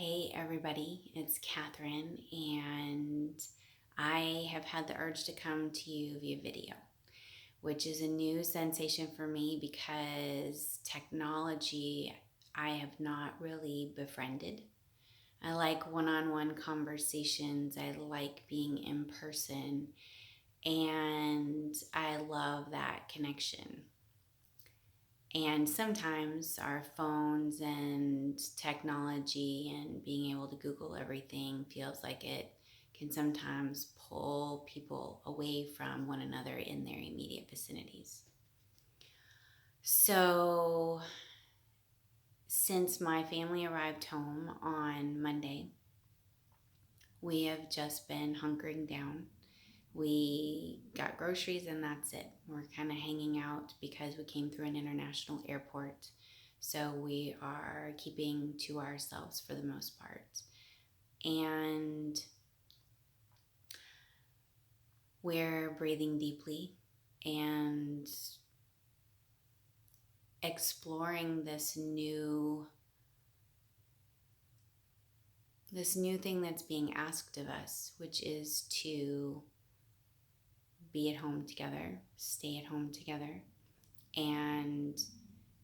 Hey everybody, it's Catherine, and I have had the urge to come to you via video, which is a new sensation for me because technology I have not really befriended. I like one-on-one conversations, I like being in person, and I love that connection. And sometimes our phones and technology and being able to Google everything feels like it can sometimes pull people away from one another in their immediate vicinities. So, since my family arrived home on Monday, we have just been hunkering down. We got groceries and that's it. We're kind of hanging out because we came through an international airport. So we are keeping to ourselves for the most part. And we're breathing deeply and exploring this new thing that's being asked of us, which is to be at home together, stay at home together, and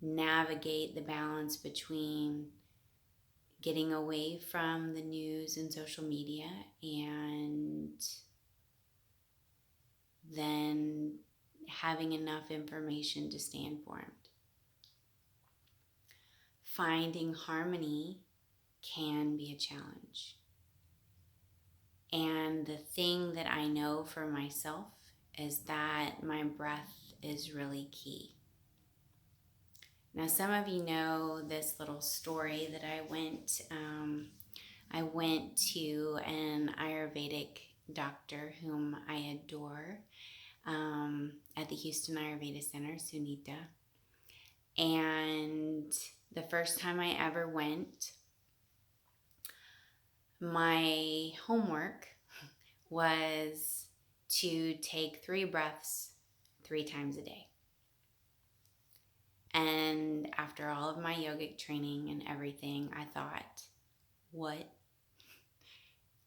navigate the balance between getting away from the news and social media and then having enough information to stay informed. Finding harmony can be a challenge. And the thing that I know for myself is that my breath is really key. Now, some of you know this little story that I went to an Ayurvedic doctor whom I adore at the Houston Ayurveda Center, Sunita. And the first time I ever went, my homework was to take 3 breaths 3 times a day. And after all of my yogic training and everything, I thought, what?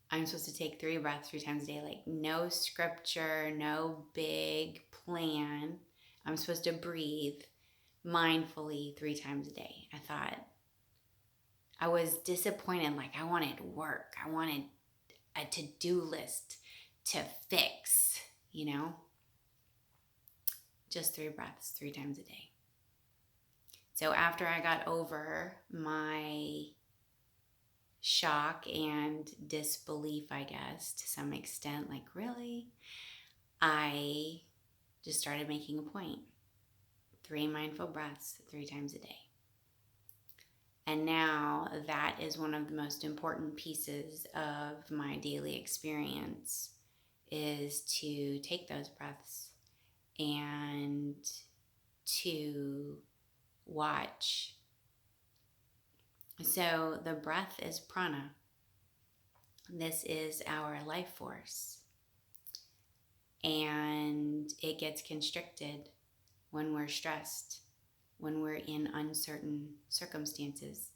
I'm supposed to take 3 breaths 3 times a day, like no scripture, no big plan. I'm supposed to breathe mindfully 3 times a day. I thought, I was disappointed. Like I wanted work. I wanted a to-do list to fix, just 3 breaths 3 times a day. So after I got over my shock and disbelief, I guess, to some extent, like really, I just started making a point. 3 mindful breaths 3 times a day. And now that is one of the most important pieces of my daily experience, is to take those breaths and to watch. So the breath is prana. This is our life force. And it gets constricted when we're stressed, when we're in uncertain circumstances,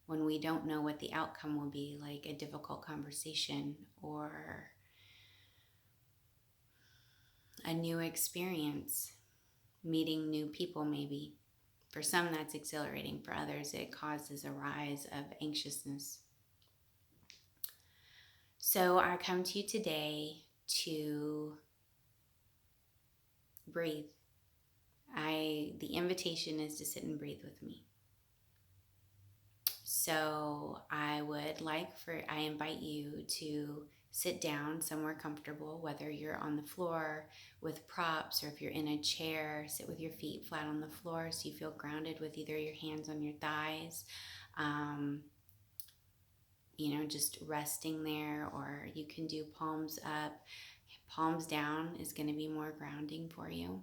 when we don't know what the outcome will be, like a difficult conversation or a new experience, meeting new people maybe. For some, that's exhilarating. For others, it causes a rise of anxiousness. So I come to you today to breathe. The invitation is to sit and breathe with me. So I invite you to sit down somewhere comfortable, whether you're on the floor with props or if you're in a chair, sit with your feet flat on the floor so you feel grounded with either your hands on your thighs, just resting there, or you can do palms up. Palms down is going to be more grounding for you.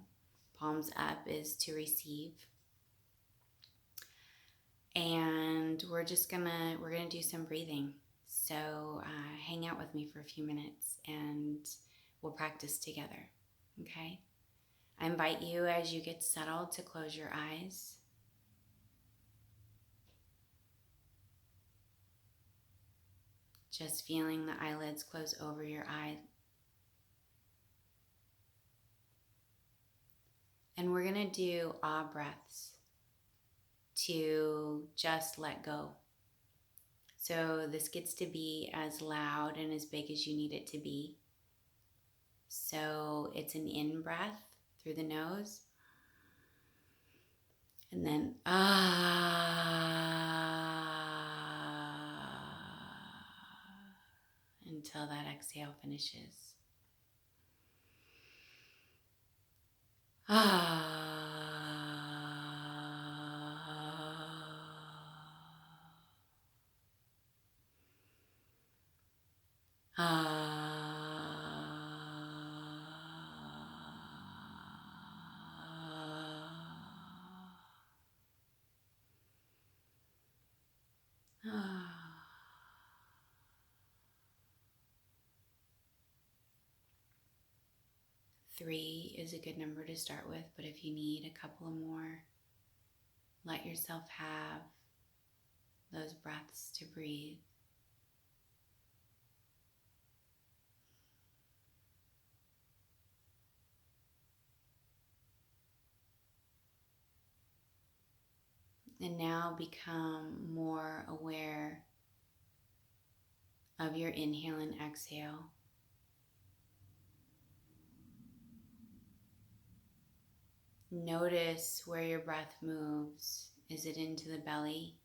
Palms up is to receive. And we're gonna do some breathing. So hang out with me for a few minutes and we'll practice together, okay? I invite you, as you get settled, to close your eyes. Just feeling the eyelids close over your eye. And we're going to do ah breaths to just let go. So this gets to be as loud and as big as you need it to be. So it's an in breath through the nose. And then until that exhale finishes. Three is a good number to start with, but if you need a couple of more, let yourself have those breaths to breathe. And now become more aware of your inhale and exhale. Notice where your breath moves. Is it into the belly?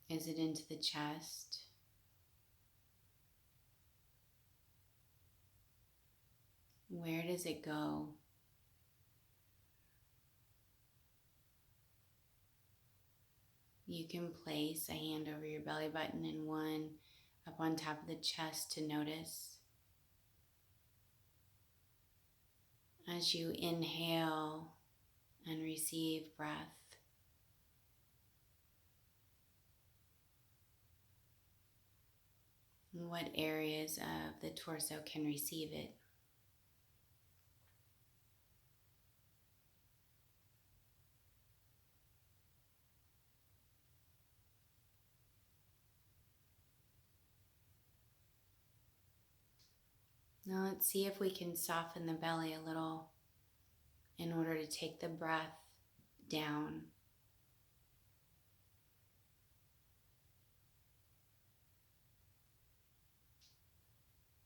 Is it into the chest? Where does it go? You can place a hand over your belly button and one up on top of the chest to notice. As you inhale and receive breath, what areas of the torso can receive it? Now let's see if we can soften the belly a little in order to take the breath down.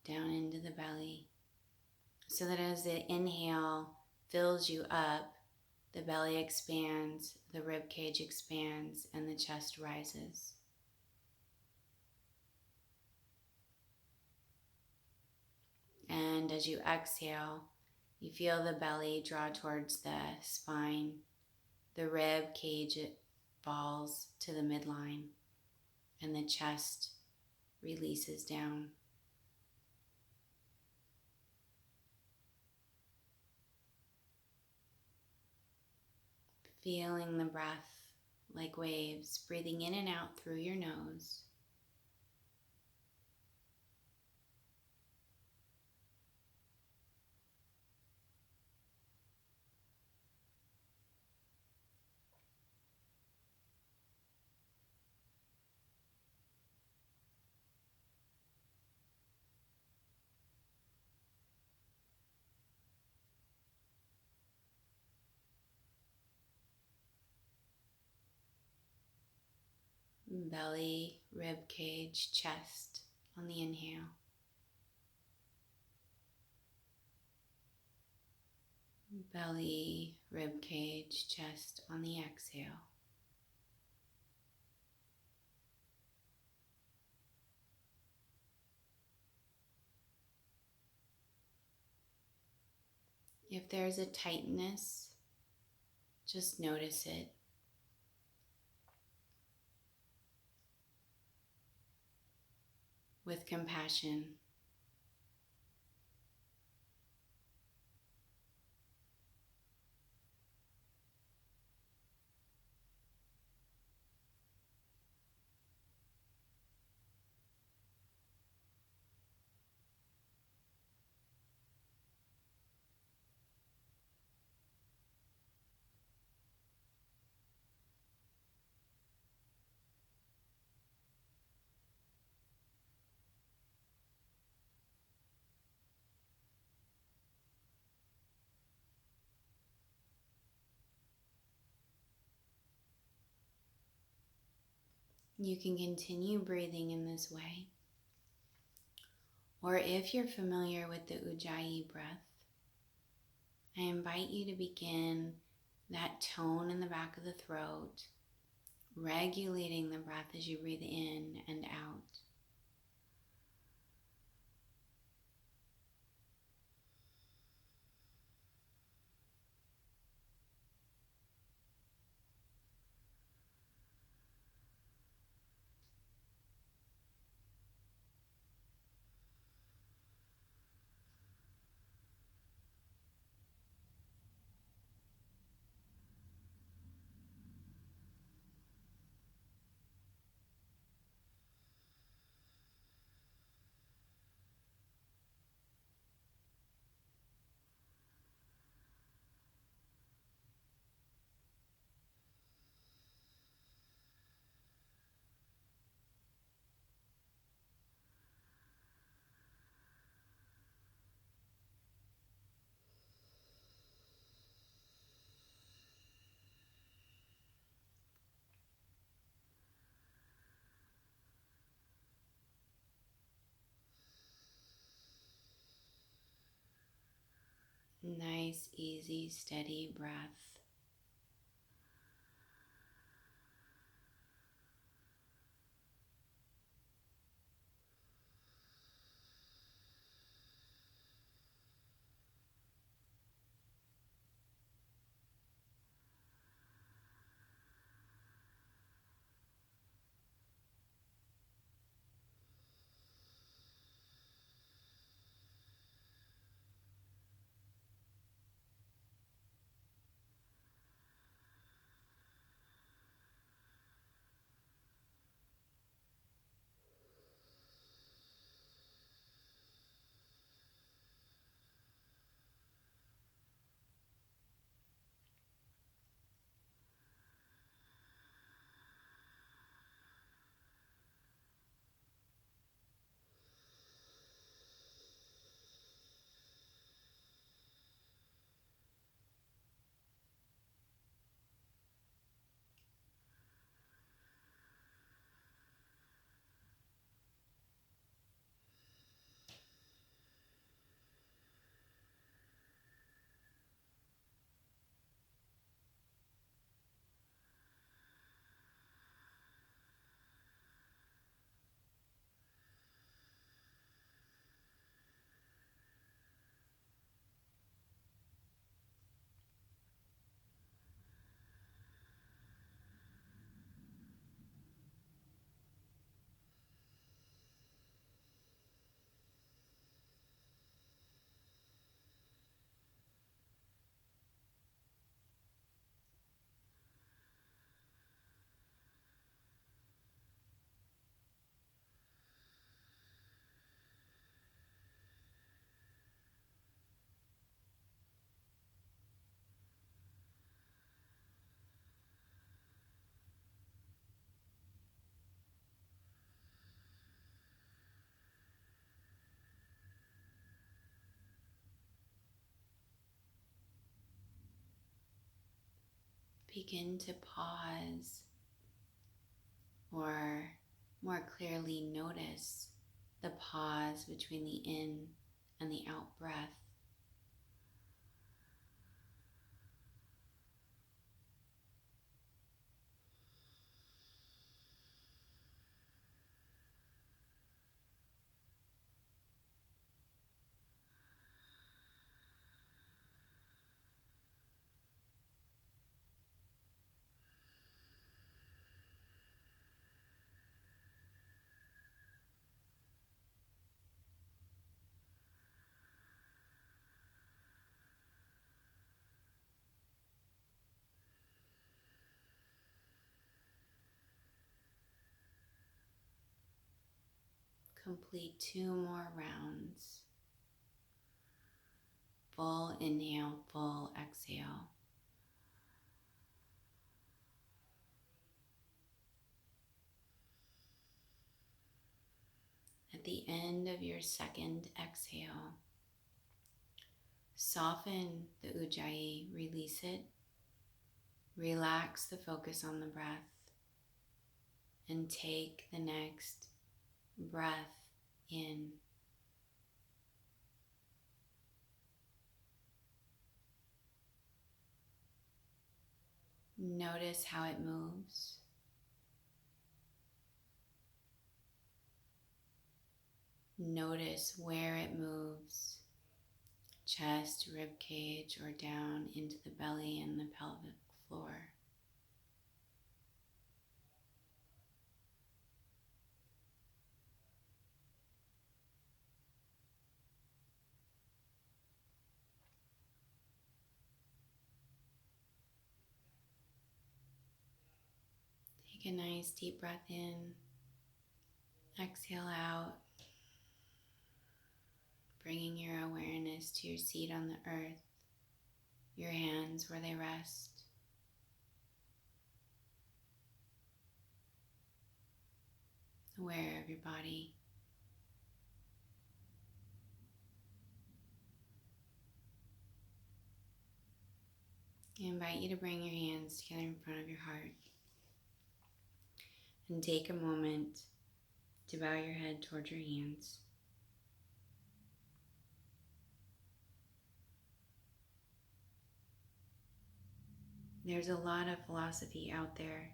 Down into the belly. So that as the inhale fills you up, the belly expands, the rib cage expands, and the chest rises. And as you exhale, you feel the belly draw towards the spine. The rib cage falls to the midline, and the chest releases down. Feeling the breath like waves, breathing in and out through your nose. Belly, rib cage, chest on the inhale. Belly, rib cage, chest on the exhale. If there's a tightness, just notice it. With compassion. You can continue breathing in this way. Or if you're familiar with the Ujjayi breath, I invite you to begin that tone in the back of the throat, regulating the breath as you breathe in and out. Nice, easy, steady breath. Begin to pause, or more clearly notice the pause between the in and the out breath. Complete 2 more rounds. Full inhale, full exhale. At the end of your second exhale, soften the Ujjayi, release it. Relax the focus on the breath and take the next breath in. Notice how it moves. Notice where it moves. Chest, rib cage, or down into the belly and the pelvic floor. Take a nice deep breath in. Exhale out, bringing your awareness to your seat on the earth, your hands where they rest. Aware of your body. I invite you to bring your hands together in front of your heart and take a moment to bow your head towards your hands. There's a lot of philosophy out there.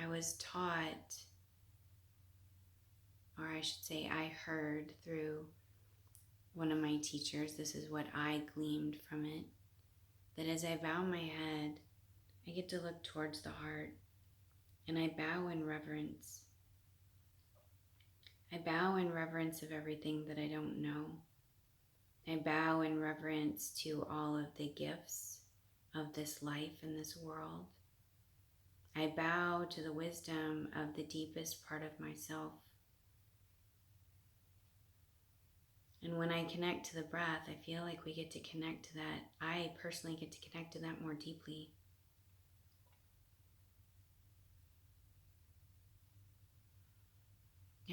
I was taught, or I should say I heard through one of my teachers, this is what I gleaned from it, that as I bow my head, I get to look towards the heart and I bow in reverence. I bow in reverence of everything that I don't know. I bow in reverence to all of the gifts of this life and this world. I bow to the wisdom of the deepest part of myself. And when I connect to the breath, I feel like we get to connect to that. I personally get to connect to that more deeply.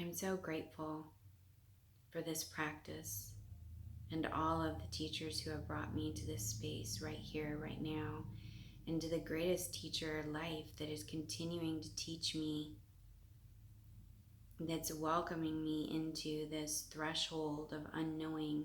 I'm so grateful for this practice and all of the teachers who have brought me to this space right here, right now, and to the greatest teacher life that is continuing to teach me, that's welcoming me into this threshold of unknowing